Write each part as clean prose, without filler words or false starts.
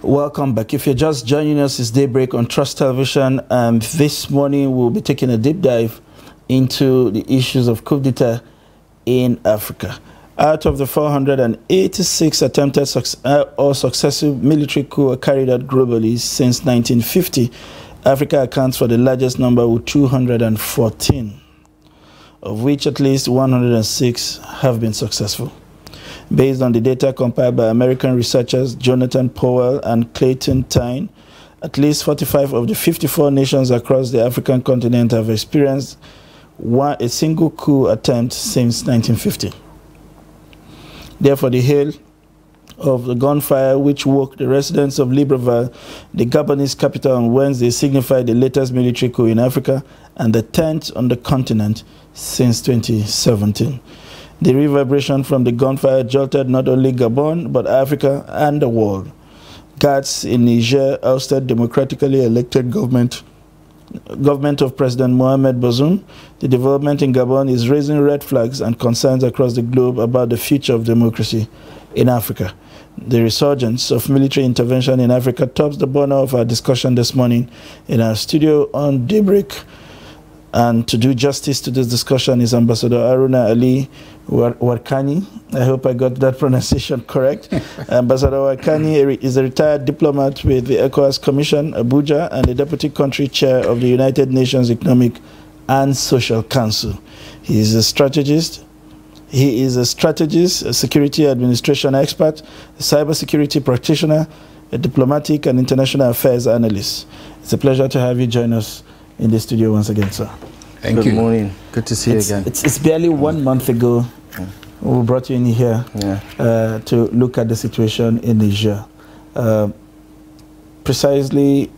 Welcome back. If you're just joining us, it's Daybreak on Trust Television. This morning we'll be taking a deep dive into the issues of coup d'etat in Africa. Out of the 486 attempted or successive military coups carried out globally since 1950, Africa accounts for the largest number with 214, of which at least 106 have been successful. Based on the data compiled by American researchers Jonathan Powell and Clayton Thyne, at least 45 of the 54 nations across the African continent have experienced a single coup attempt since 1950. Therefore, the hail of the gunfire which woke the residents of Libreville, the Gabonese capital, on Wednesday signified the latest military coup in Africa and the 10th on the continent since 2017. The reverberation from the gunfire jolted not only Gabon, but Africa and the world. Guards in Niger ousted democratically elected government of President Mohamed Bazoum. The development in Gabon is raising red flags and concerns across the globe about the future of democracy in Africa. The resurgence of military intervention in Africa tops the burner of our discussion this morning in our studio on Daybreak. And to do justice to this discussion is Ambassador Aruna Ali Warkani. I hope I got that pronunciation correct. Ambassador Warkani is a retired diplomat with the ECOWAS Commission, Abuja, and the Deputy Country Chair of the United Nations Economic and Social Council. He is a strategist, a security administration expert, a cybersecurity practitioner, a diplomatic and international affairs analyst. It's a pleasure to have you join us in the studio once again, sir. Thank you. Good morning. Good to see you again. It's barely 1 month ago we brought you in here to look at the situation in Niger. Precisely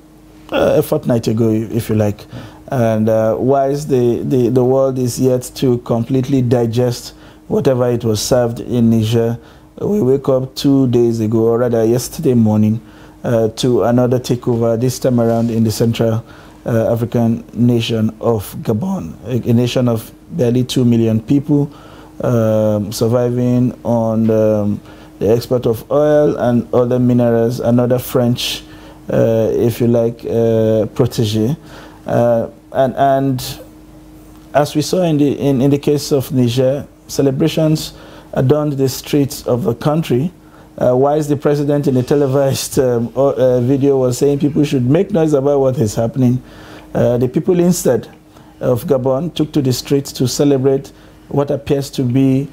a fortnight ago, if you like. And whilst the world is yet to completely digest whatever it was served in Niger, we wake up 2 days ago, or rather yesterday morning, to another takeover, this time around in the Central African nation of Gabon, a nation of barely 2 million people, surviving on the export of oil and other minerals, another French, if you like, protege. And as we saw in the case of Niger, celebrations adorned the streets of the country, whilst the president in a televised video was saying people should make noise about what is happening. The people instead of Gabon took to the streets to celebrate what appears to be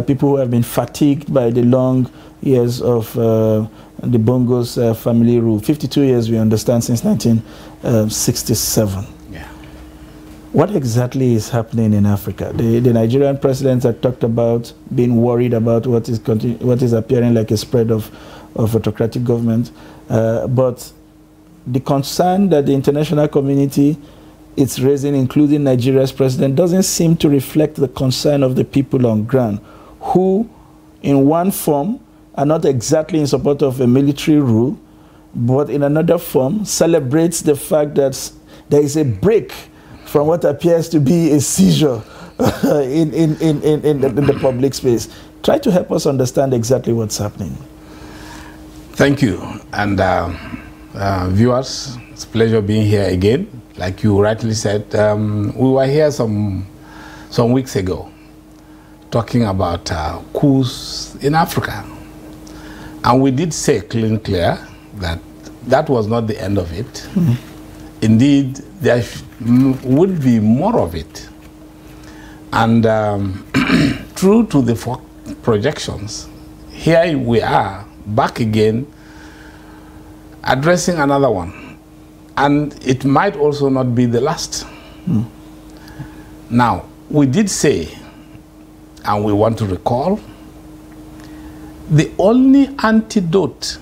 people who have been fatigued by the long years of the Bongo's family rule. 52 years, we understand, since 1967. What exactly is happening in Africa? The Nigerian presidents have talked about being worried about what is appearing like a spread of autocratic government. But the concern that the international community is raising, including Nigeria's president, doesn't seem to reflect the concern of the people on ground, who, in one form, are not exactly in support of a military rule, but in another form, celebrates the fact that there is a break from what appears to be a seizure in the public space. Try to help us understand exactly what's happening. Thank you. And viewers, it's a pleasure being here again. Like you rightly said, we were here some weeks ago talking about coups in Africa. And we did say clear that that was not the end of it. Mm-hmm. Indeed, there would be more of it. And true to the projections, here we are back again addressing another one. And it might also not be the last. Mm. Now, we did say, and we want to recall, the only antidote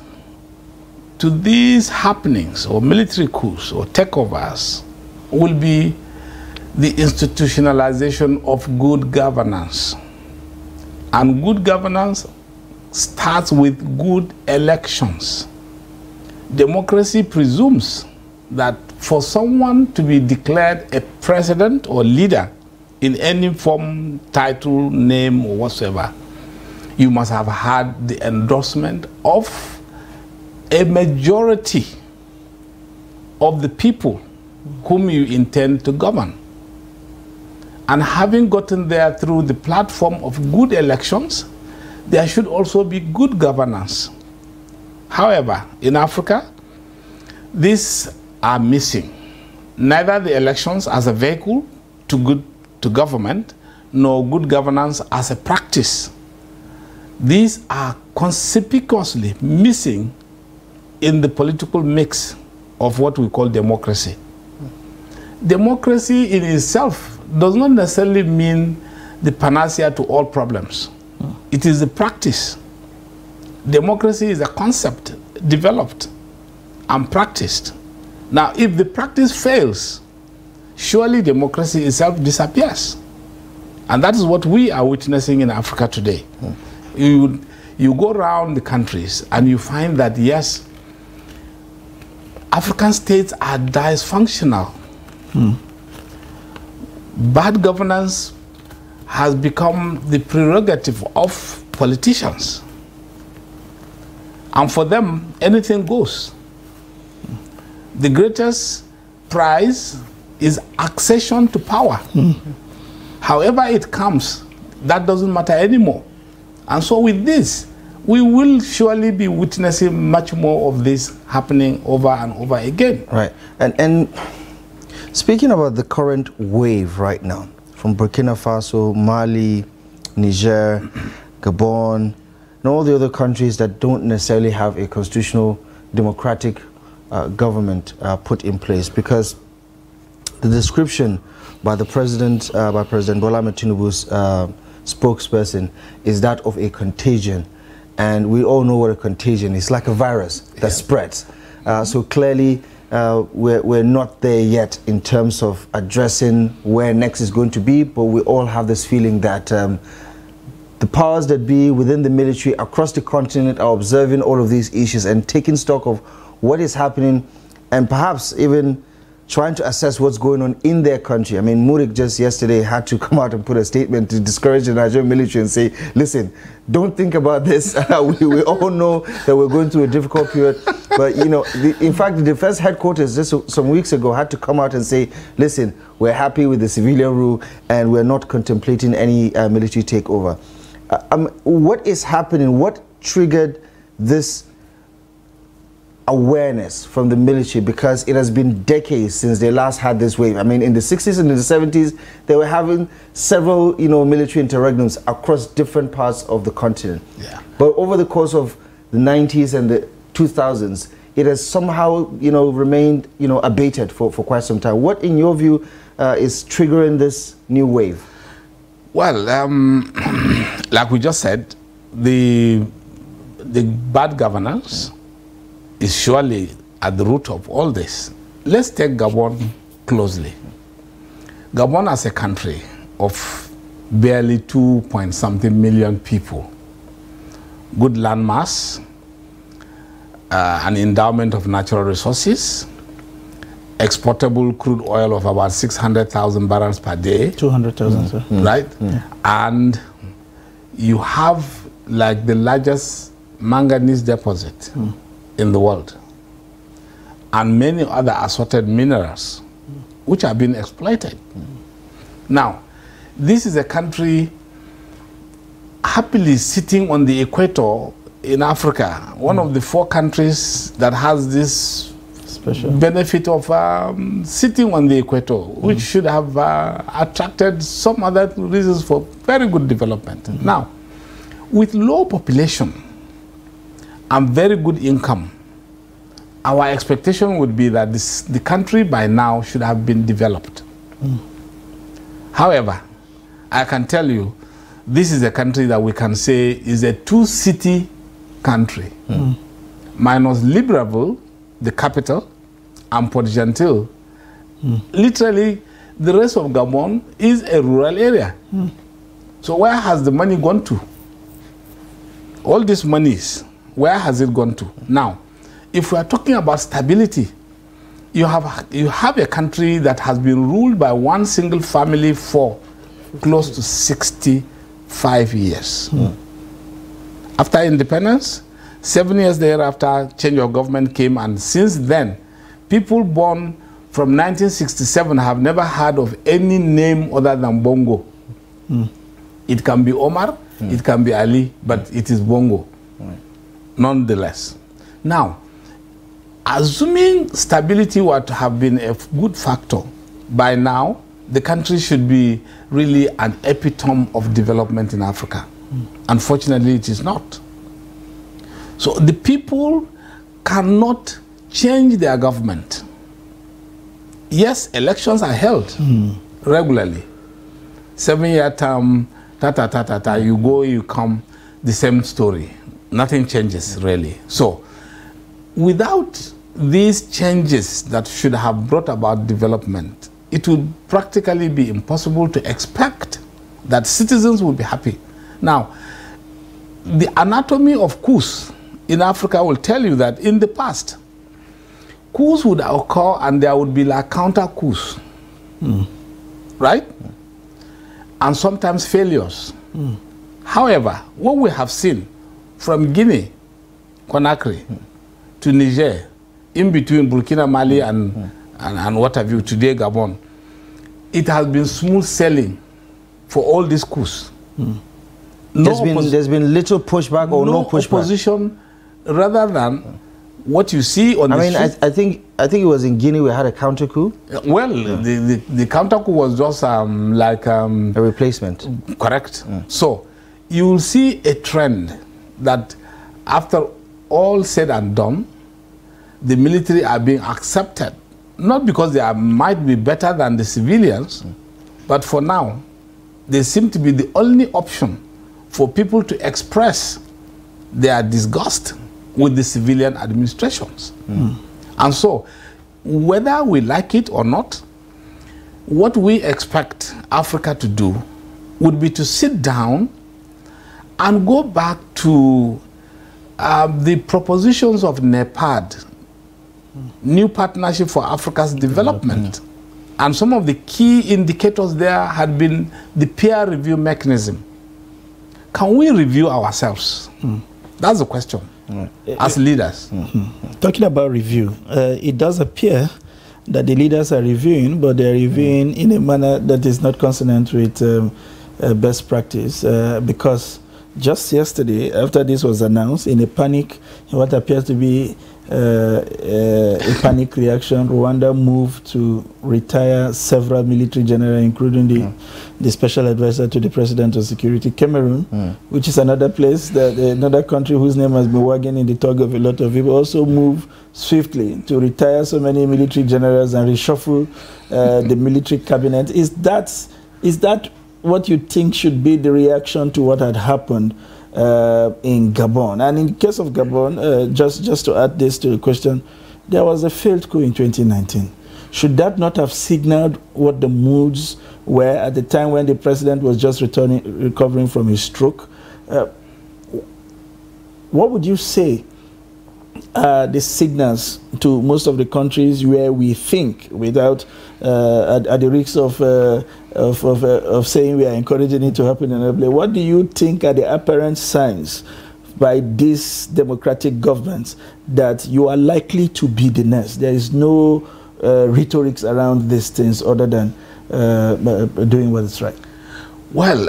to these happenings or military coups or takeovers will be the institutionalization of good governance. And good governance starts with good elections. Democracy presumes that for someone to be declared a president or leader in any form, title, name, or whatsoever, you must have had the endorsement of a majority of the people whom you intend to govern. And having gotten there through the platform of good elections, there should also be good governance. However, in Africa, these are missing. Neither the elections as a vehicle to government, nor good governance as a practice. These are conspicuously missing in the political mix of what we call democracy. Democracy in itself does not necessarily mean the panacea to all problems. It is the practice. Democracy is a concept developed and practiced. Now, if the practice fails, surely democracy itself disappears. And that is what we are witnessing in Africa today. You go around the countries and you find that, yes, African states are dysfunctional. Bad governance has become the prerogative of politicians. And for them, anything goes. The greatest prize is accession to power. However it comes, that doesn't matter anymore. And so with this, we will surely be witnessing much more of this happening over and over again. Right. And speaking about the current wave right now, from Burkina Faso, Mali, Niger, Gabon, and all the other countries that don't necessarily have a constitutional democratic government put in place, because the description by the president, by President Bola Ahmed Tinubu's spokesperson, is that of a contagion. And we all know what a contagion is. It's like a virus that spreads. So clearly, we're not there yet in terms of addressing where next is going to be, but we all have this feeling that the powers that be within the military across the continent are observing all of these issues and taking stock of what is happening, and perhaps even trying to assess what's going on in their country. I mean, Murik just yesterday had to come out and put a statement to discourage the Nigerian military and say, listen, don't think about this. we all know that we're going through a difficult period. But, you know, in fact, the defense headquarters just some weeks ago had to come out and say, listen, we're happy with the civilian rule and we're not contemplating any military takeover. What is happening? What triggered this awareness from the military? Because it has been decades since they last had this wave. I mean, in the 60s and in the 70s, they were having several, you know, military interregnums across different parts of the continent. Yeah. But over the course of the 90s and the 2000s, it has somehow, you know, remained, you know, abated for quite some time. What, in your view, is triggering this new wave? Well, like we just said, the bad governance is surely at the root of all this. Let's take Gabon closely. Gabon as a country of barely 2-point-something million people, good landmass, an endowment of natural resources, exportable crude oil of about 600,000 barrels per day. 200,000, sir. Right? And you have like the largest manganese deposit in the world, and many other assorted minerals which are being exploited. Now, this is a country happily sitting on the equator in Africa, one of the 4 countries that has this special benefit of sitting on the equator, which should have attracted some other reasons for very good development. Now, with low population and very good income, our expectation would be that the country by now should have been developed. However, I can tell you, this is a country that we can say is a 2-city country, minus Libreville, the capital, and Port-Gentil. Literally, the rest of Gabon is a rural area. So where has the money gone to? All these monies, where has it gone to? Now, if we are talking about stability, you have a country that has been ruled by one single family for close to 65 years. After independence, 7 years thereafter, change of government came, and since then, people born from 1967 have never heard of any name other than Bongo. It can be Omar, it can be Ali, but it is Bongo, nonetheless. Now, assuming stability were to have been a good factor, by now, the country should be really an epitome of development in Africa. Unfortunately, it is not. So the people cannot change their government. Yes, elections are held regularly. 7-year term, you go, you come, the same story. Nothing changes, really. So, without these changes that should have brought about development, it would practically be impossible to expect that citizens will be happy. Now, the anatomy of coups in Africa will tell you that in the past, coups would occur and there would be like counter coups, right? And sometimes failures. However, what we have seen from Guinea, Conakry, to Niger, in between Burkina, Mali, and what have you, today Gabon, it has been smooth sailing for all these coups. There's been little pushback or no pushback. Opposition, rather than what you see on the street. I think it was in Guinea we had a counter coup. Well, the counter coup was just like a replacement. Correct. So you will see a trend that after all said and done, the military are being accepted, not because they might be better than the civilians, but for now, they seem to be the only option for people to express their disgust with the civilian administrations. And so, whether we like it or not, what we expect Africa to do would be to sit down and go back to the propositions of NEPAD, New Partnership for Africa's Development. And some of the key indicators there had been the peer review mechanism. Can we review ourselves? That's the question, as leaders. Talking about review, it does appear that the leaders are reviewing, but they're reviewing in a manner that is not consonant with best practice, because just yesterday, after this was announced, in a panic, what appears to be a panic reaction, Rwanda moved to retire several military generals, including the special advisor to the President of Security, Cameroon, which is another place, another country whose name has been wagging in the talk of a lot of people, also moved swiftly to retire so many military generals and reshuffle the military cabinet. Is that what you think should be the reaction to what had happened in Gabon? And in the case of Gabon, just to add this to the question, there was a failed coup in 2019. Should that not have signaled what the moods were at the time when the president was just recovering from his stroke? What would you say are the signals to most of the countries where we think, without at the risk of saying we are encouraging it to happen in another place, what do you think are the apparent signs by these democratic governments that you are likely to be the next? There is no rhetorics around these things other than doing what is right. Well,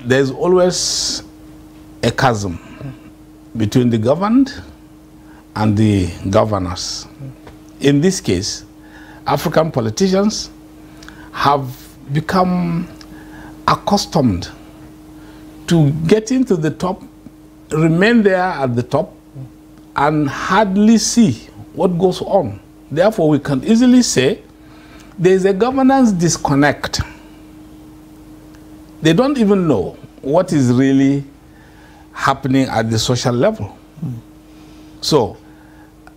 there's always a chasm between the governed and the governors. In this case, African politicians have become accustomed to getting to the top, remain there at the top, and hardly see what goes on. Therefore, we can easily say there is a governance disconnect. They don't even know what is really happening at the social level. So,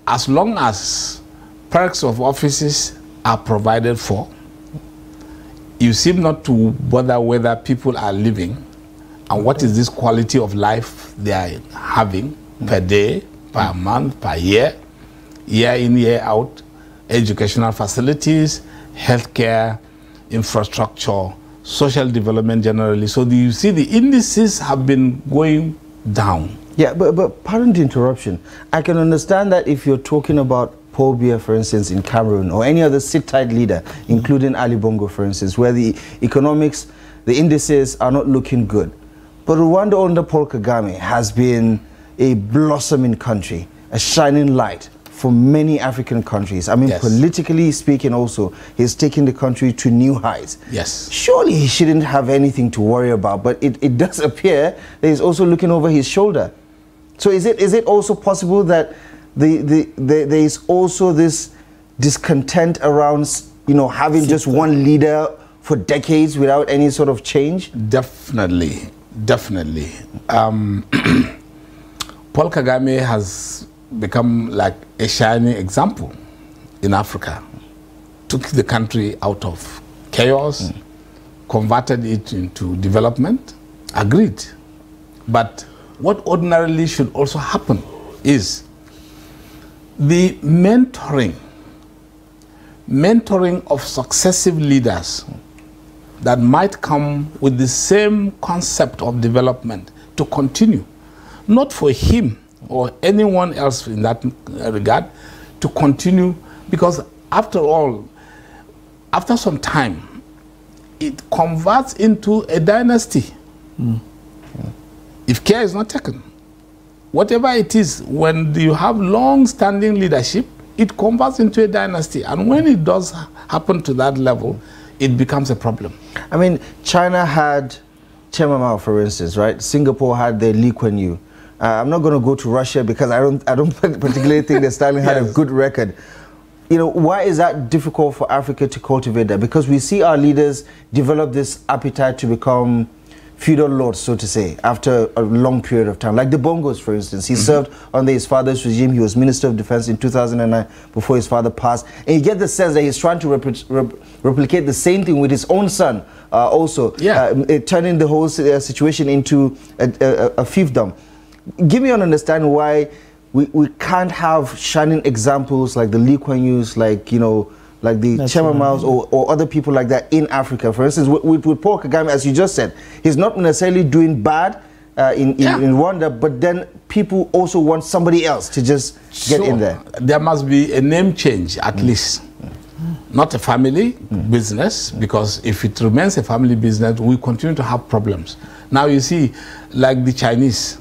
as long as perks of offices are provided for, you seem not to bother whether people are living and what is this quality of life they are having per day, per month, per year in, year out, educational facilities, healthcare, infrastructure, social development generally. So you see the indices have been going down. Yeah, but pardon the interruption. I can understand that if you're talking about Paul Biya, for instance, in Cameroon, or any other sit-tight leader, including Ali Bongo, for instance, where the economics, the indices are not looking good. But Rwanda under Paul Kagame has been a blossoming country, a shining light for many African countries. I mean, yes. Politically speaking also, he's taking the country to new heights. Yes. Surely he shouldn't have anything to worry about, but it does appear that he's also looking over his shoulder. So is it also possible that there is also this discontent around, you know, having just one leader for decades without any sort of change? Definitely, definitely. Paul Kagame has become like a shining example in Africa. Took the country out of chaos, converted it into development. Agreed. But what ordinarily should also happen is the mentoring of successive leaders that might come with the same concept of development to continue, not for him or anyone else in that regard, to continue, because after all, after some time, it converts into a dynasty. If care is not taken. Whatever it is, when you have long-standing leadership, it converts into a dynasty. And when it does happen to that level, it becomes a problem. I mean, China had Chairman Mao, for instance, right? Singapore had the Lee Kuan Yew. I'm not going to go to Russia because I don't particularly think that Stalin had a good record. You know, why is that difficult for Africa to cultivate that? Because we see our leaders develop this appetite to become feudal lords, so to say, after a long period of time. Like the Bongos, for instance. He served under his father's regime. He was Minister of Defense in 2009 before his father passed. And you get the sense that he's trying to replicate the same thing with his own son also, turning the whole situation into a fiefdom. Give me an understanding why we can't have shining examples like the Lee Kuan Yews, like, you know, like the Chairman Mao's or other people like that in Africa. For instance, with Paul Kagame, as you just said, he's not necessarily doing bad in Rwanda, but then people also want somebody else to just get in there. There must be a name change, at least. Not a family business, because if it remains a family business, we continue to have problems. Now you see, like the Chinese.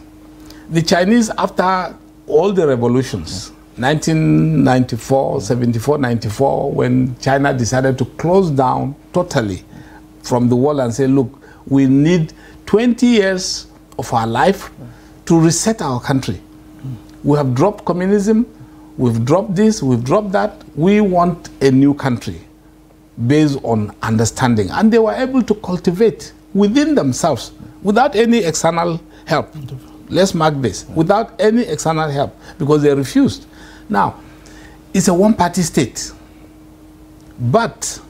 The Chinese, after all the revolutions, 1994, 74, 94, when China decided to close down totally from the world and say, look, we need 20 years of our life to reset our country. We have dropped communism, we've dropped this, we've dropped that. We want a new country based on understanding. And they were able to cultivate within themselves without any external help. Let's mark this, without any external help, because they refused. Now, it's a one-party state, but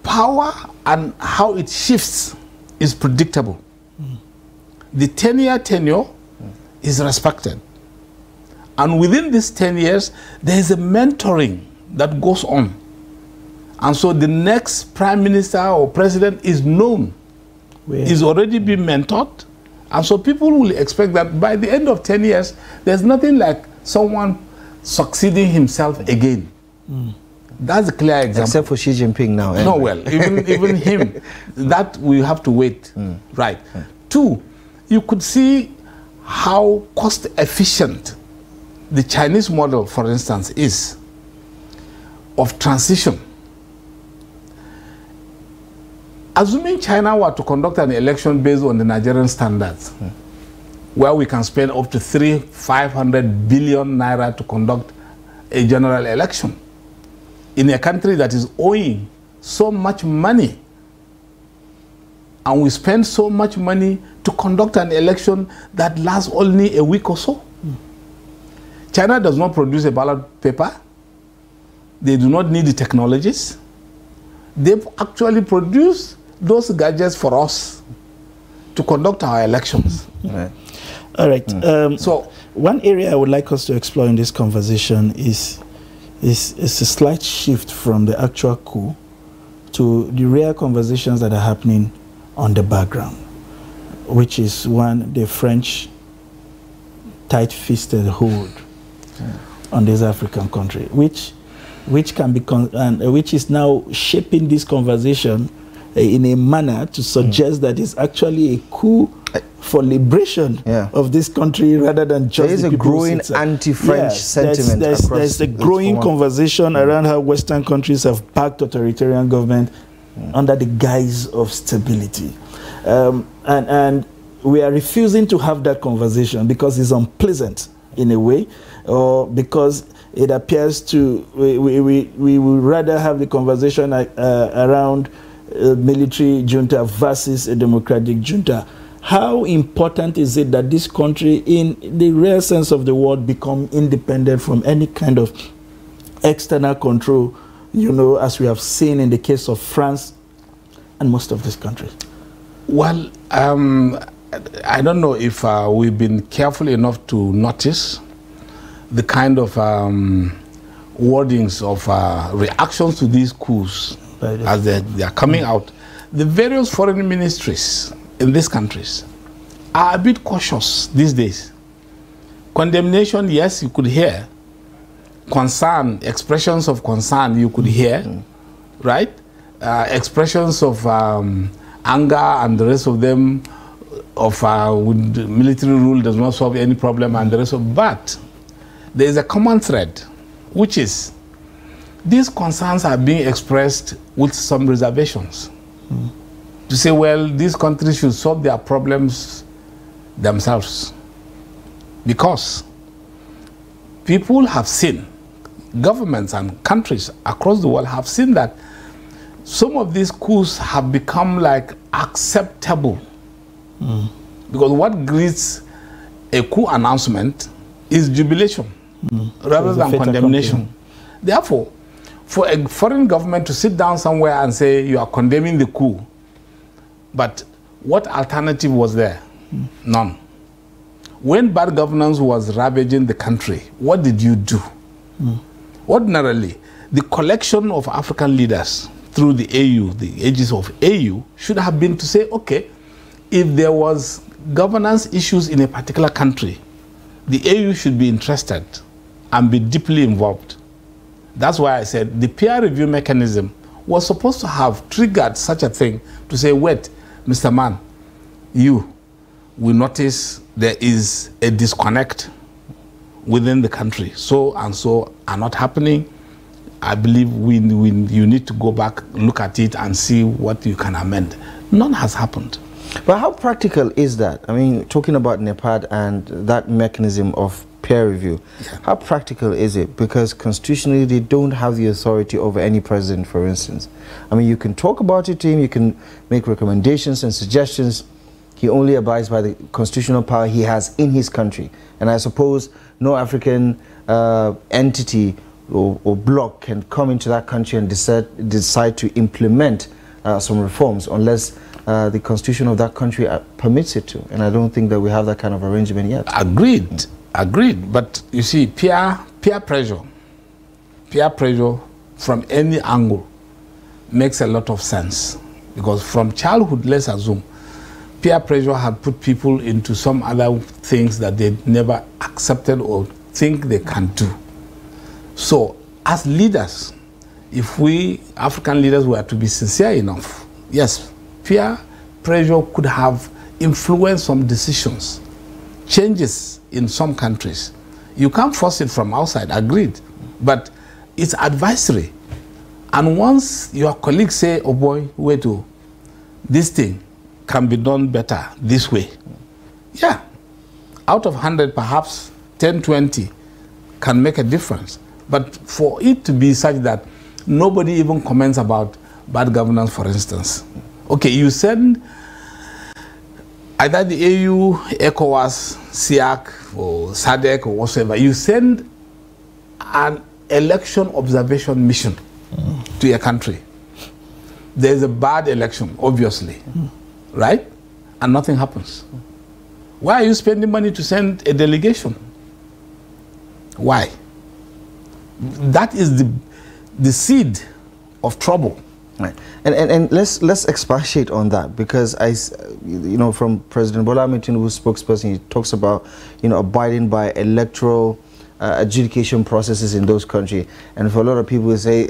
power and how it shifts is predictable. The 10-year tenure is respected. And within these 10 years, there is a mentoring that goes on. And so the next prime minister or president is known, is already been mentored. And so people will expect that by the end of 10 years, there's nothing like someone succeeding himself again. That's a clear example. Except for Xi Jinping now. Anyway. No, well, even him, that we have to wait. Right. Two, you could see how cost efficient the Chinese model, for instance, is of transition. Assuming China were to conduct an election based on the Nigerian standards, where we can spend up to 500 billion naira to conduct a general election in a country that is owing so much money, and we spend so much money to conduct an election that lasts only a week or so. China does not produce a ballot paper. They do not need the technologies. They've actually produced those gadgets for us to conduct our elections. All right. So one area I would like us to explore in this conversation is a slight shift from the actual coup to the rare conversations that are happening on the background, which is one, the French tight-fisted hold on this African country, which can be which is now shaping this conversation in a manner to suggest that it's actually a coup for liberation of this country rather than just. There is a growing anti-French sentiment. There's a growing conversation around how Western countries have backed authoritarian government under the guise of stability, and we are refusing to have that conversation because it's unpleasant in a way, or because it appears to we would rather have the conversation around military junta versus a democratic junta. How important is it that this country, in the real sense of the word, become independent from any kind of external control, you know, as we have seen in the case of France and most of these countries? Well, I don't know if we've been careful enough to notice the kind of wordings of reactions to these coups as they are coming out. The various foreign ministries in these countries are a bit cautious these days. Condemnation, yes, you could hear. Concern, expressions of concern, you could hear, right? Expressions of anger and the rest of them, of military rule does not solve any problem and the rest of. But there is a common thread, which is these concerns are being expressed with some reservations. To say, well, these countries should solve their problems themselves. Because people have seen, governments and countries across the world have seen that some of these coups have become like acceptable. Because what greets a coup announcement is jubilation rather than condemnation. Therefore, for a foreign government to sit down somewhere and say you are condemning the coup, but what alternative was there? None. When bad governance was ravaging the country, what did you do? Ordinarily, the collection of African leaders through the AU, the aegis of AU, should have been to say, okay, if there was governance issues in a particular country, the AU should be interested and be deeply involved. That's why I said the peer review mechanism was supposed to have triggered such a thing to say, wait, Mr. Man, we notice there is a disconnect within the country. So and so are not happening. I believe you need to go back, look at it and see what you can amend. None has happened. But how practical is that? I mean, talking about NEPAD and that mechanism of peer review, how practical is it? Because constitutionally, they don't have the authority over any president, for instance. I mean, you can talk about it to him, you can make recommendations and suggestions. He only abides by the constitutional power he has in his country. And I suppose no African entity or bloc can come into that country and decide to implement some reforms unless the constitution of that country permits it to. And I don't think that we have that kind of arrangement yet. Agreed. Agreed. But you see, peer pressure from any angle makes a lot of sense. Because from childhood, let's assume, peer pressure had put people into some other things that they never accepted or think they can do. So, as leaders, if we African leaders were to be sincere enough, yes, peer pressure could have influenced some decisions, changes in some countries. You can't force it from outside, agreed, but it's advisory. And once your colleagues say, oh boy, wait, this thing can be done better this way. Yeah, out of 100, perhaps 10, 20 can make a difference. But for it to be such that nobody even comments about bad governance, for instance. Okay, you send either the AU, ECOWAS, SIAC, or SADC, or whatever, you send an election observation mission to a country. There's a bad election, obviously, right? And nothing happens. Why are you spending money to send a delegation? Why? That is the seed of trouble Right, and let's expatiate on that, because from President Bola Ahmed Tinubu's spokesperson, he talks about abiding by electoral adjudication processes in those countries, and for a lot of people, say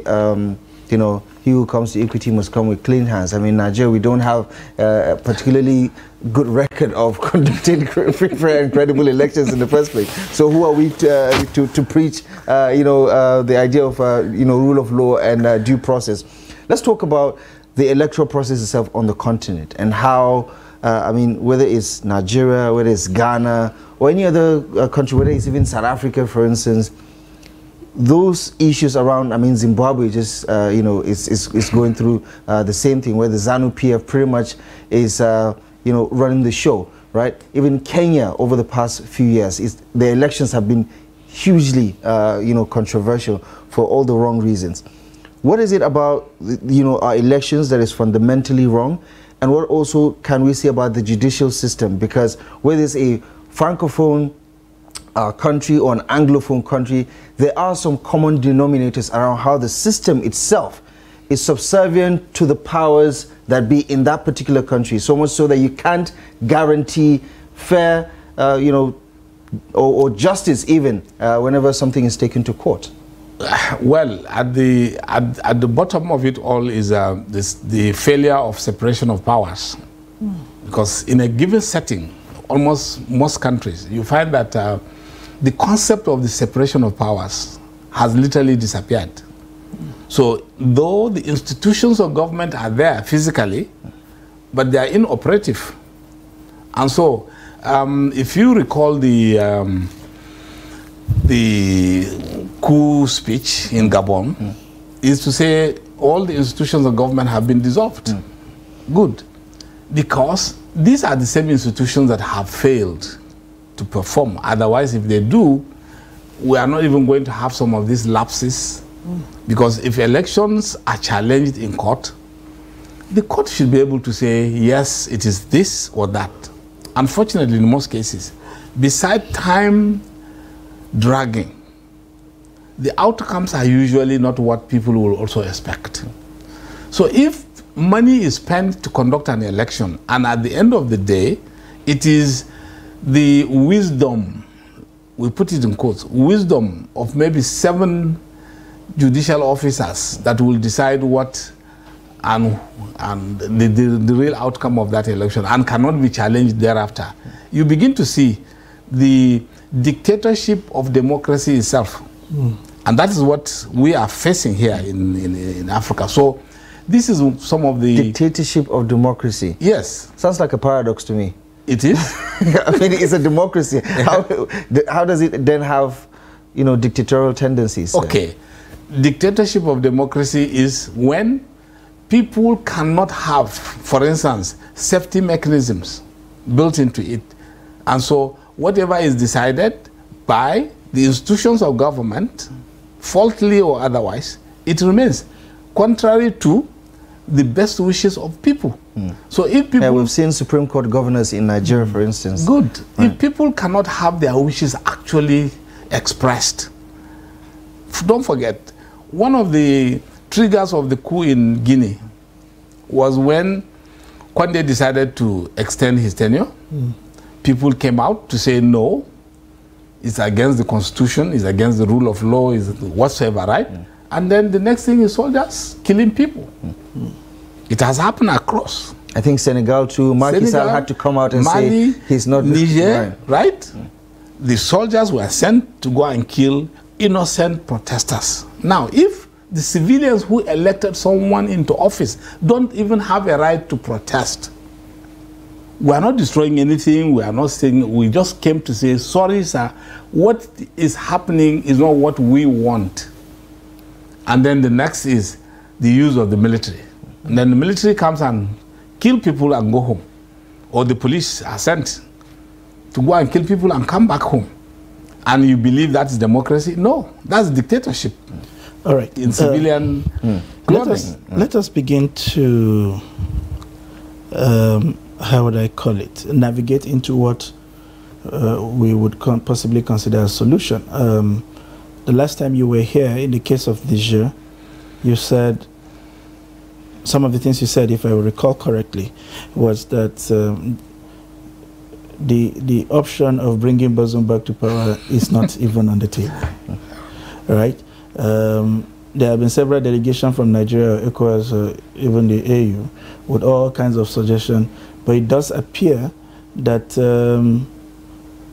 he who comes to equity must come with clean hands. I mean, Nigeria, we don't have a particularly good record of conducting free, fair, and credible elections in the first place. So who are we to preach the idea of rule of law and due process? Let's talk about the electoral process itself on the continent, and how, whether it's Nigeria, whether it's Ghana, or any other country, whether it's even South Africa, for instance, those issues around, Zimbabwe just, is going through the same thing, where the ZANU-PF pretty much is, running the show, right? Even Kenya, over the past few years, the elections have been hugely, controversial for all the wrong reasons. What is it about, our elections that is fundamentally wrong? And what also can we say about the judicial system? Because whether it's a Francophone country or an Anglophone country, there are some common denominators around how the system itself is subservient to the powers that be in that particular country, so much so that you can't guarantee fair, or justice even whenever something is taken to court. Well, at the bottom of it all is the failure of separation of powers. Because in a given setting, almost most countries, you find that the concept of the separation of powers has literally disappeared. So though the institutions of government are there physically, but they are inoperative. And so if you recall the Coup speech in Gabon, is to say all the institutions of government have been dissolved. Good. Because these are the same institutions that have failed to perform. Otherwise, if they do, we are not even going to have some of these lapses. Because if elections are challenged in court, the court should be able to say, yes, it is this or that. Unfortunately, in most cases, beside time dragging, the outcomes are usually not what people will also expect. So if money is spent to conduct an election, and at the end of the day, it is the wisdom, we put it in quotes, wisdom of maybe 7 judicial officers that will decide what and the real outcome of that election, and cannot be challenged thereafter, you begin to see the dictatorship of democracy itself. And that is what we are facing here in Africa. So this is some of the... Dictatorship of democracy. Yes. Sounds like a paradox to me. It is? It's a democracy. How does it then have, dictatorial tendencies? Okay. Dictatorship of democracy is when people cannot have, for instance, safety mechanisms built into it. And so whatever is decided by the institutions of government, faultily or otherwise, it remains contrary to the best wishes of people. So if people... Yeah, we've seen Supreme Court governors in Nigeria, for instance. Good. Right. If people cannot have their wishes actually expressed, don't forget, one of the triggers of the coup in Guinea was when Condé decided to extend his tenure. People came out to say no, it's against the constitution, it's against the rule of law, is whatsoever, right? And then the next thing is soldiers killing people. It has happened across. I think Senegal too. Macky Sall had to come out and say he's not... Niger, right? The soldiers were sent to go and kill innocent protesters. Now, if the civilians who elected someone into office don't even have a right to protest, we are not destroying anything, we are not saying, we just came to say, sorry sir, what is happening is not what we want. And then the next is the use of the military. And then the military comes and kill people and go home. Or the police are sent to go and kill people and come back home. And you believe that's democracy? No, that's dictatorship. All right. In civilian let us begin to, how would I call it, navigate into what we would possibly consider a solution. The last time you were here, in the case of Niger, you said some of the things you said, if I recall correctly, was that the option of bringing Bazoum back to power is not even on the table. Right? There have been several delegations from Nigeria, ECOWAS, even the AU, with all kinds of suggestions, but it does appear that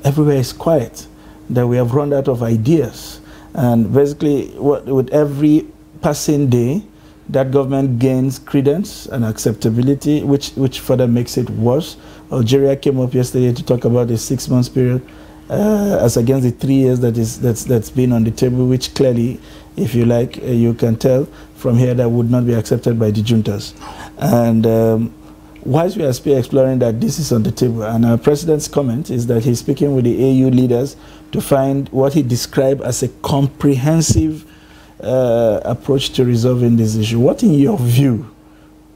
everywhere is quiet, that we have run out of ideas. And basically, with every passing day, that government gains credence and acceptability, which further makes it worse. Algeria came up yesterday to talk about a 6-month period as against the 3 years that's been on the table, which clearly, if you like, you can tell from here that would not be accepted by the juntas. And whilst we are still exploring that this is on the table, and our president's comment is that he's speaking with the AU leaders to find what he described as a comprehensive approach to resolving this issue. What, in your view,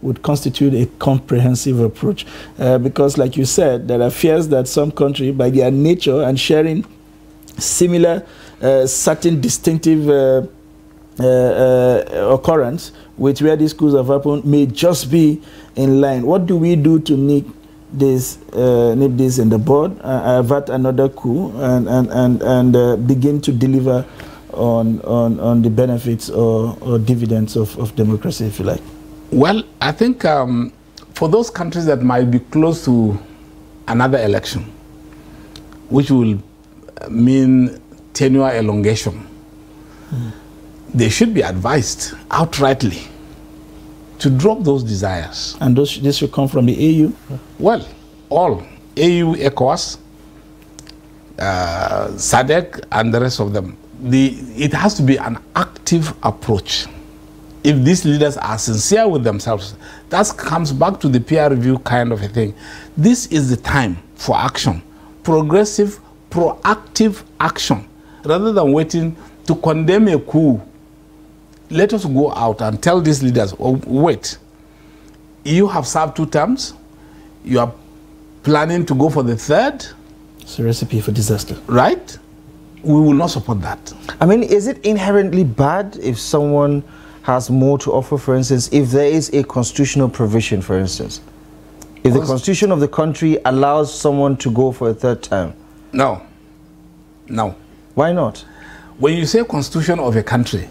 would constitute a comprehensive approach? Because, like you said, there are fears that some country, by their nature and sharing similar, certain distinctive occurrence with where these coups have happened, may just be in line. What do we do to nip this in the bud, avert another coup, and begin to deliver on the benefits or dividends of democracy, if you like? Well, I think for those countries that might be close to another election, which will mean tenure elongation, they should be advised outrightly to drop those desires. And this should come from the AU? Well, all AU, ECOWAS, SADC, and the rest of them. It has to be an active approach. If these leaders are sincere with themselves, that comes back to the peer review kind of a thing. This is the time for action, progressive, proactive action, rather than waiting to condemn a coup. Let us go out and tell these leaders, oh, wait, you have served 2 terms, you are planning to go for the 3rd. It's a recipe for disaster. Right? We will not support that. I mean, is it inherently bad if someone has more to offer? For instance, if there is a constitutional provision, for instance, if the constitution of the country allows someone to go for a 3rd term? No. No. Why not? When you say constitution of a country,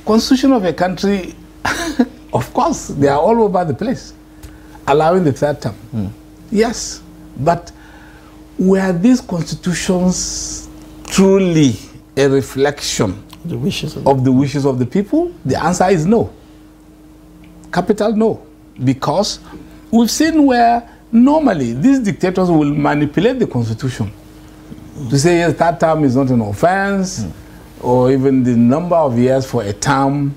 constitution of a country, of course, they are all over the place, allowing the 3rd term. Yes, but were these constitutions truly a reflection of the wishes of the people? The answer is no. Capital no. Because we've seen where normally these dictators will manipulate the constitution to say, yes, that term is not an offense, or even the number of years for a term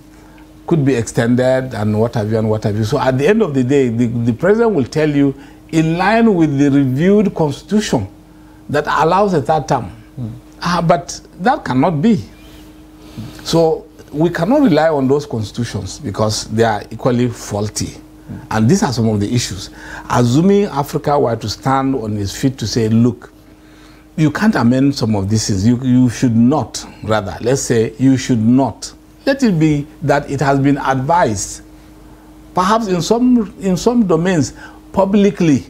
could be extended, and what have you, and what have you. So at the end of the day, the president will tell you, in line with the reviewed constitution that allows a 3rd term. But that cannot be. So we cannot rely on those constitutions because they are equally faulty. And these are some of the issues. Assuming Africa were to stand on its feet to say, look, you can't amend some of these things. You should not, rather, let's say you should not. Let it be that it has been advised, perhaps in some domains, publicly.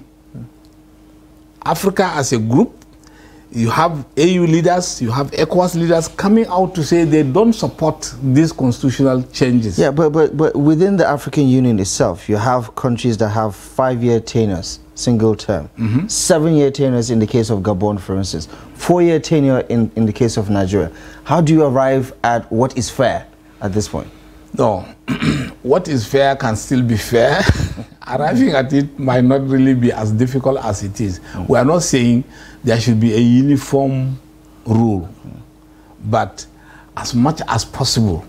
Africa as a group, you have AU leaders, you have ECOWAS leaders coming out to say they don't support these constitutional changes. Yeah, but within the African Union itself, you have countries that have 5-year tenures, single term, 7-year tenures in the case of Gabon, for instance, 4-year tenure in the case of Nigeria. How do you arrive at what is fair at this point? No, what is fair can still be fair. Arriving at it might not really be as difficult as it is. We are not saying there should be a uniform rule, but as much as possible,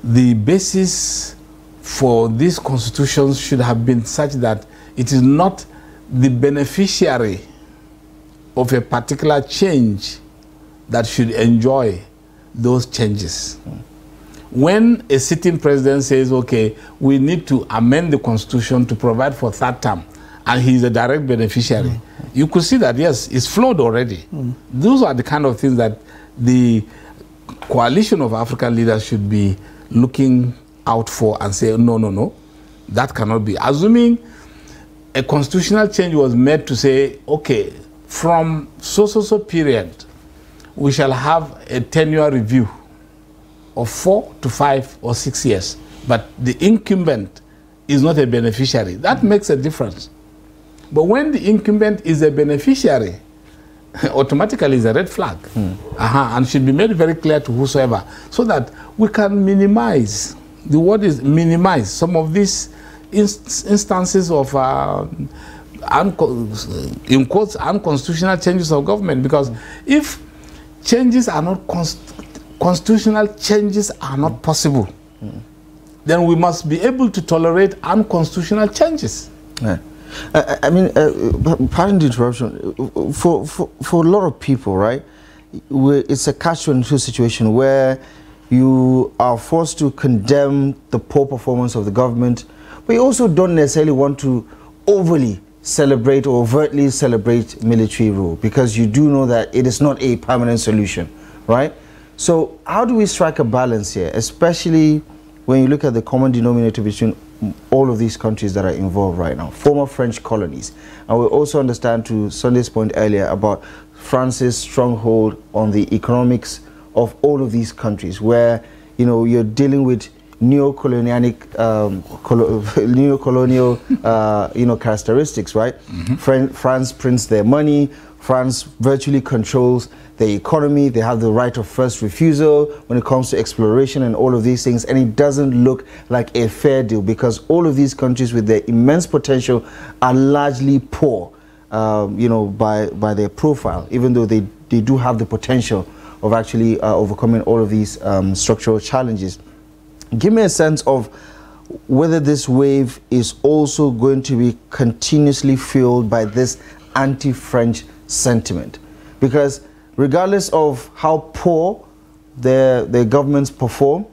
the basis for these constitutions should have been such that it is not the beneficiary of a particular change that should enjoy those changes. When a sitting president says, okay, we need to amend the constitution to provide for 3rd term, and he's a direct beneficiary, you could see that, yes, it's flawed already. Those are the kind of things that the coalition of African leaders should be looking out for and say, no, no, no. That cannot be. Assuming a constitutional change was made to say, okay, from so period, we shall have a 10-year review of 4 to 5 or 6 years, but the incumbent is not a beneficiary. That makes a difference. But when the incumbent is a beneficiary, automatically is a red flag, and should be made very clear to whosoever, so that we can minimize, the word is minimize, some of these instances of in quotes, unconstitutional changes of government. Because if changes are not constitutional changes are not possible, then we must be able to tolerate unconstitutional changes. Yeah. I mean, pardon the interruption. For a lot of people, right, it's a catch-22 situation where you are forced to condemn the poor performance of the government, but you also don't necessarily want to overly celebrate or overtly celebrate military rule, because you do know that it is not a permanent solution, right? So how do we strike a balance here, especially when you look at the common denominator between all of these countries that are involved right now, former French colonies? And we also understand, to Sunday's point earlier, about France's stronghold on the economics of all of these countries, where, you know, you're dealing with neo-colonial you know, characteristics, right? France prints their money. France virtually controls the economy. They have the right of first refusal when it comes to exploration and all of these things, and it doesn't look like a fair deal, because all of these countries with their immense potential are largely poor, you know, by their profile, even though they do have the potential of actually overcoming all of these structural challenges. Give me a sense of whether this wave is also going to be continuously fueled by this anti-French sentiment, because regardless of how poor their governments perform,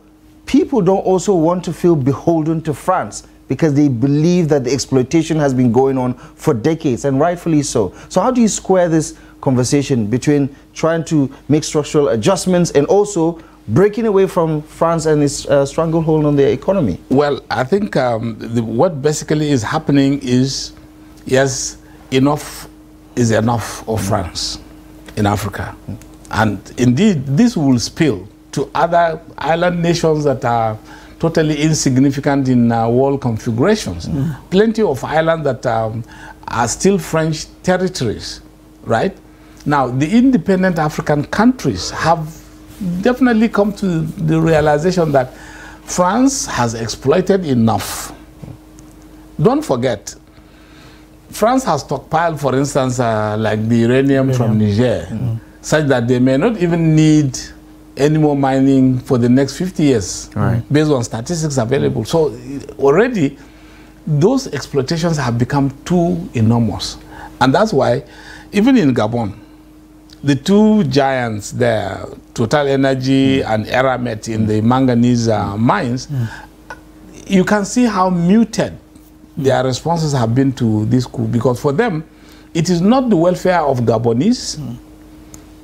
people don't also want to feel beholden to France, because they believe that the exploitation has been going on for decades, and rightfully so. So how do you square this conversation between trying to make structural adjustments and also breaking away from France and its stranglehold on their economy? Well, I think what basically is happening is, yes, enough is enough of France in Africa. And indeed, this will spill to other island nations that are totally insignificant in world configurations. Plenty of islands that are still French territories, right? Now, the independent African countries have definitely come to the realization that France has exploited enough. Don't forget, France has stockpiled, for instance, like the uranium from Niger, such that they may not even need any more mining for the next 50 years, based on statistics available. So already, those exploitations have become too enormous. And that's why, even in Gabon, the two giants there, Total Energy and Eramet in the manganese mines, you can see how muted their responses have been to this coup, because for them, it is not the welfare of Gabonese,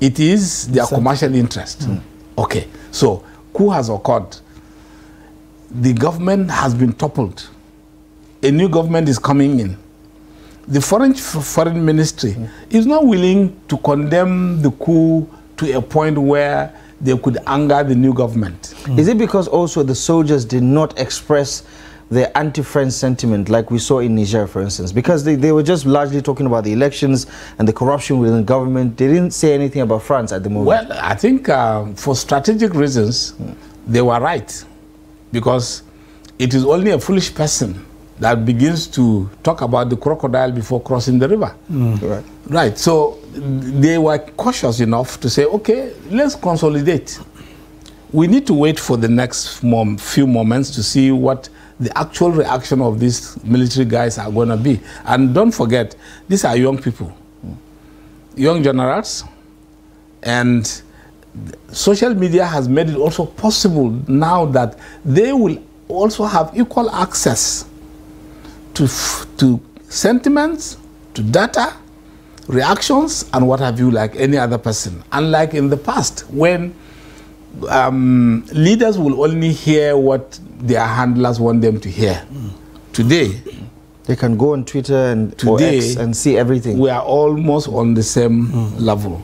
it is their commercial interest. Okay, so coup has occurred. The government has been toppled. A new government is coming in. The foreign ministry is not willing to condemn the coup to a point where they could anger the new government. Is it because also the soldiers did not express their anti-French sentiment like we saw in Niger, for instance? Because they were just largely talking about the elections and the corruption within the government. They didn't say anything about France at the moment. Well, I think for strategic reasons, they were right. Because it is only a foolish person that begins to talk about the crocodile before crossing the river. Right. So they were cautious enough to say, okay, let's consolidate. We need to wait for the next few moments to see what the actual reaction of these military guys are going to be. And don't forget, these are young people, young generals, and social media has made it also possible now that they will also have equal access to sentiments, to data, reactions, and what have you, like any other person. Unlike in the past, when leaders will only hear what their handlers want them to hear. Today, they can go on Twitter and or X and see everything. We are almost on the same level.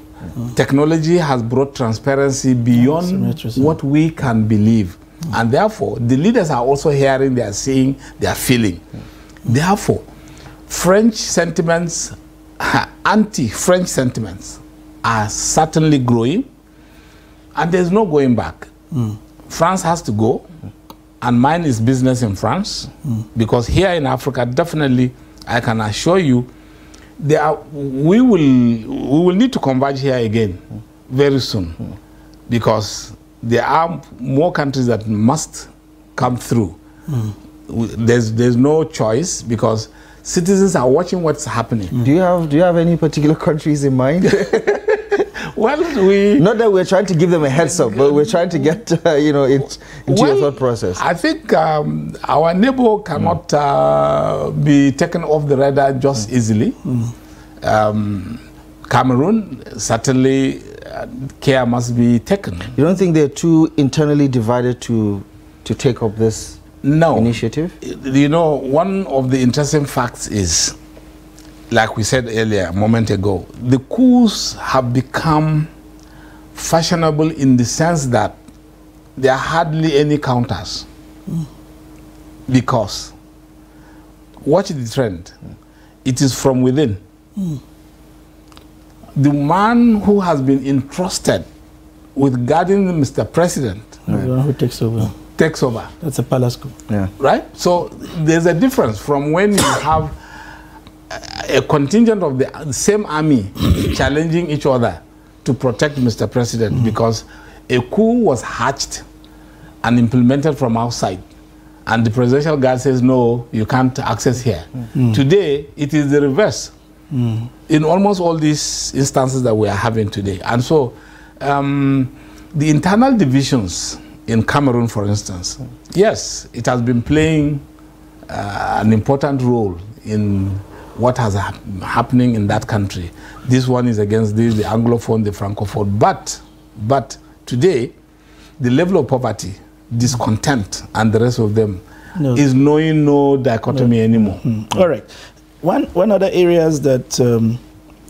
Technology has brought transparency beyond what we can believe. And therefore, the leaders are also hearing, they are seeing, they are feeling. Therefore, French sentiments, anti-French sentiments, are certainly growing, and there's no going back. France has to go, and mine is business in France, because here in Africa, definitely, I can assure you, we will need to converge here again very soon, because there are more countries that must come through. There's no choice, because citizens are watching what's happening. Do you have any particular countries in mind? Well, not that we're trying to give them a heads up, but we're trying to get you know, into your thought process. I think our neighbor cannot be taken off the radar just easily. Cameroon, certainly care must be taken. You don't think they're too internally divided to take up this initiative? You know, one of the interesting facts is, like we said earlier, a moment ago, the coups have become fashionable in the sense that there are hardly any counters. Because, watch the trend, it is from within. The man who has been entrusted with guarding Mr. President, the one who takes over. That's a palace coup. Yeah. Right? So there's a difference from when you have a contingent of the same army challenging each other to protect Mr. President, because a coup was hatched and implemented from outside, and the presidential guard says, no, you can't access here. Today, it is the reverse. In almost all these instances that we are having today. And so, the internal divisions in Cameroon, for instance, yes, it has been playing an important role in what has happening in that country. This one is against this, the Anglophone, the Francophone. But today, the level of poverty, discontent, and the rest of them is knowing no dichotomy anymore. All right. One other areas that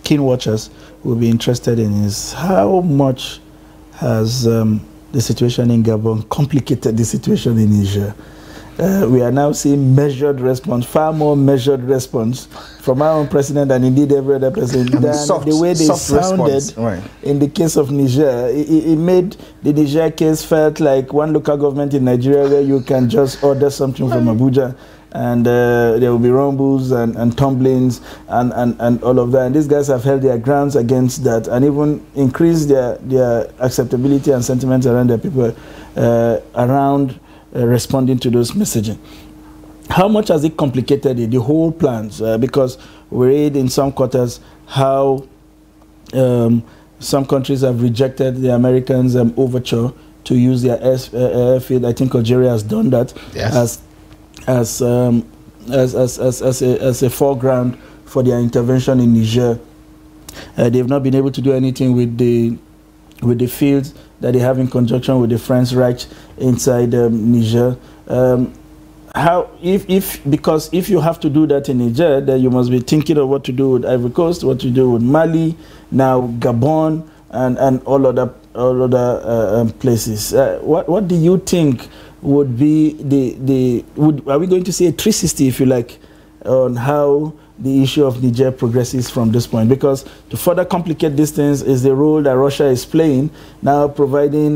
keen watchers will be interested in is how much has the situation in Gabon complicated the situation in Niger. We are now seeing measured response, far more measured response from our own president and indeed every other president than the way they sounded in the case of Niger. It made the Niger case felt like one local government in Nigeria where you can just order something from Abuja and there will be rumbles and tumblings and all of that. And these guys have held their grounds against that and even increased their acceptability and sentiments around their people around responding to those messaging. How much has it complicated the whole plans? Because we read in some quarters how some countries have rejected the Americans' overture to use their airfield. I think Algeria has done that as a foreground for their intervention in Niger. They've not been able to do anything with the fields that they have in conjunction with the French Reich inside Niger. Because if you have to do that in Niger, then you must be thinking of what to do with Ivory Coast, what to do with Mali, now Gabon, and all other places. What do you think would be are we going to see a 360, if you like, on how the issue of Niger progresses from this point? Because to further complicate these things is the role that Russia is playing, now providing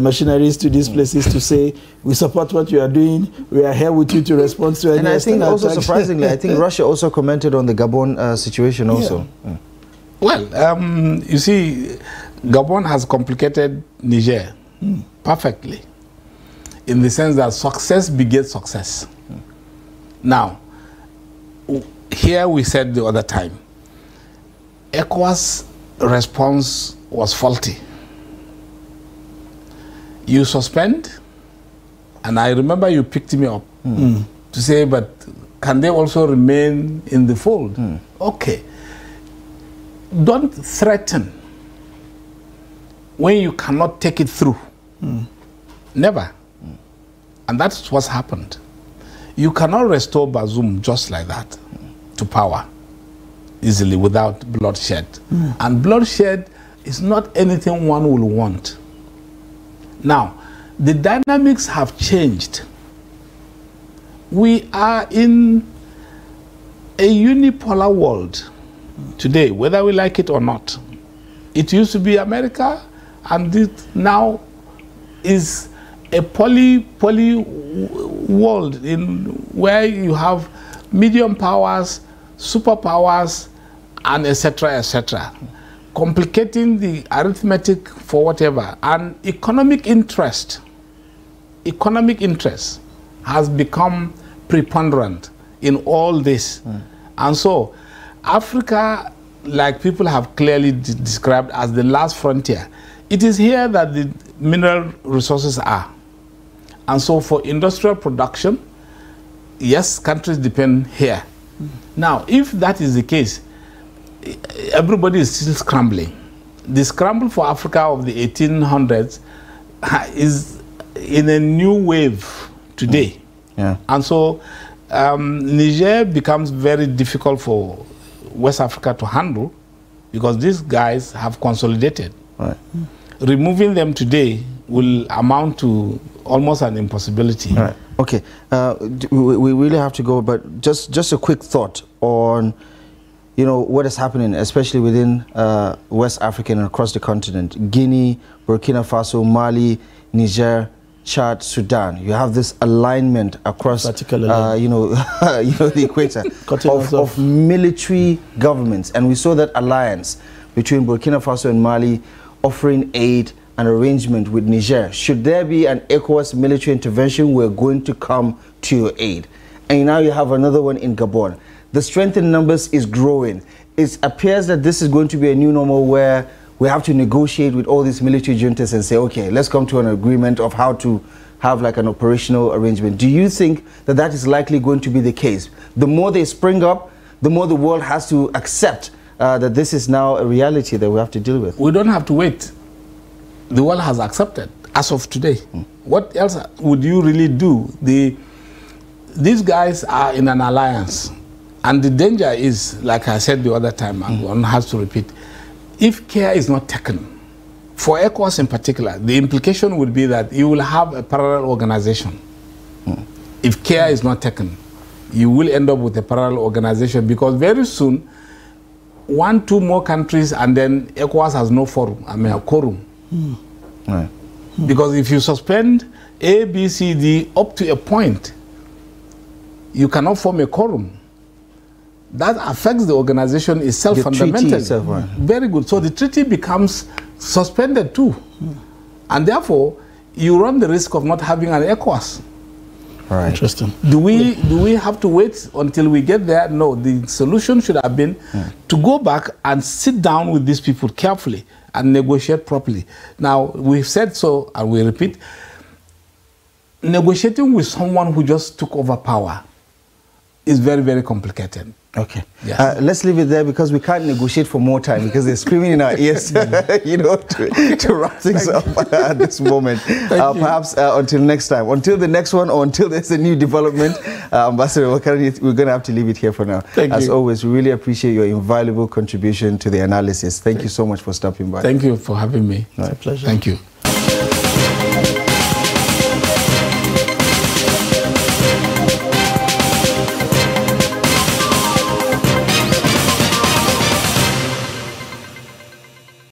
machineries to these places to say, we support what you are doing, we are here with you to respond to any And I think also surprisingly, I think Russia also commented on the Gabon situation also. Yeah. Well, you see, Gabon has complicated Niger perfectly, in the sense that success begets success. Now, here we said the other time, ECOWAS' response was faulty. You suspend, and I remember you picked me up to say, but can they also remain in the fold? Okay. Don't threaten when you cannot take it through. Never. And that's what's happened. You cannot restore Bazoum just like that to power easily without bloodshed. And bloodshed is not anything one will want. Now, the dynamics have changed. We are in a unipolar world today, whether we like it or not. It used to be America, and it now is a poly world in where you have medium powers, superpowers, and etc., complicating the arithmetic for whatever. And economic interest has become preponderant in all this. And so Africa, like people have clearly described as the last frontier, it is here that the mineral resources are. And so for industrial production, yes, countries depend here. Now, if that is the case, everybody is still scrambling. The scramble for Africa of the 1800s is in a new wave today. Yeah. And so Niger becomes very difficult for West Africa to handle because these guys have consolidated. Right. Removing them today will amount to almost an impossibility. Right. Okay. We really have to go, but just a quick thought on, you know, what is happening, especially within West Africa and across the continent. Guinea, Burkina Faso, Mali, Niger, Chad, Sudan. You have this alignment across, you know, the equator of military governments, and we saw that alliance between Burkina Faso and Mali offering aid and arrangement with Niger. Should there be an ECOWAS military intervention, we're going to come to your aid. And now you have another one in Gabon. The strength in numbers is growing. It appears that this is going to be a new normal where we have to negotiate with all these military juntas and say, okay, let's come to an agreement of how to have like an operational arrangement. Do you think that that is likely going to be the case? The more they spring up, the more the world has to accept that this is now a reality that we have to deal with. We don't have to wait. The world has accepted as of today. What else would you really do? These guys are in an alliance. And the danger is, like I said the other time, and one has to repeat, if care is not taken, for ECOWAS in particular, the implication would be that you will have a parallel organization. If care is not taken, you will end up with a parallel organization because very soon, 1-2 more countries and then ECOWAS has no forum, a quorum. Right. Because if you suspend A, B, C, D up to a point, you cannot form a quorum. That affects the organization itself fundamentally. Itself, right. Very good. So the treaty becomes suspended too. And therefore, you run the risk of not having an ECOWAS. Right. Interesting. Do we have to wait until we get there? No, the solution should have been to go back and sit down with these people carefully and negotiate properly. Now, we've said so, and we repeat, negotiating with someone who just took over power is very, very complicated. Okay. Yes. Let's leave it there because we can't negotiate for more time because they're screaming in our ears, you know, to wrap things up at this moment. Perhaps until next time, until the next one, or until there's a new development, Ambassador, we're going to have to leave it here for now. As always, we really appreciate your invaluable contribution to the analysis. Thank you so much for stopping by. Thank you for having me. It's a pleasure. Thank you.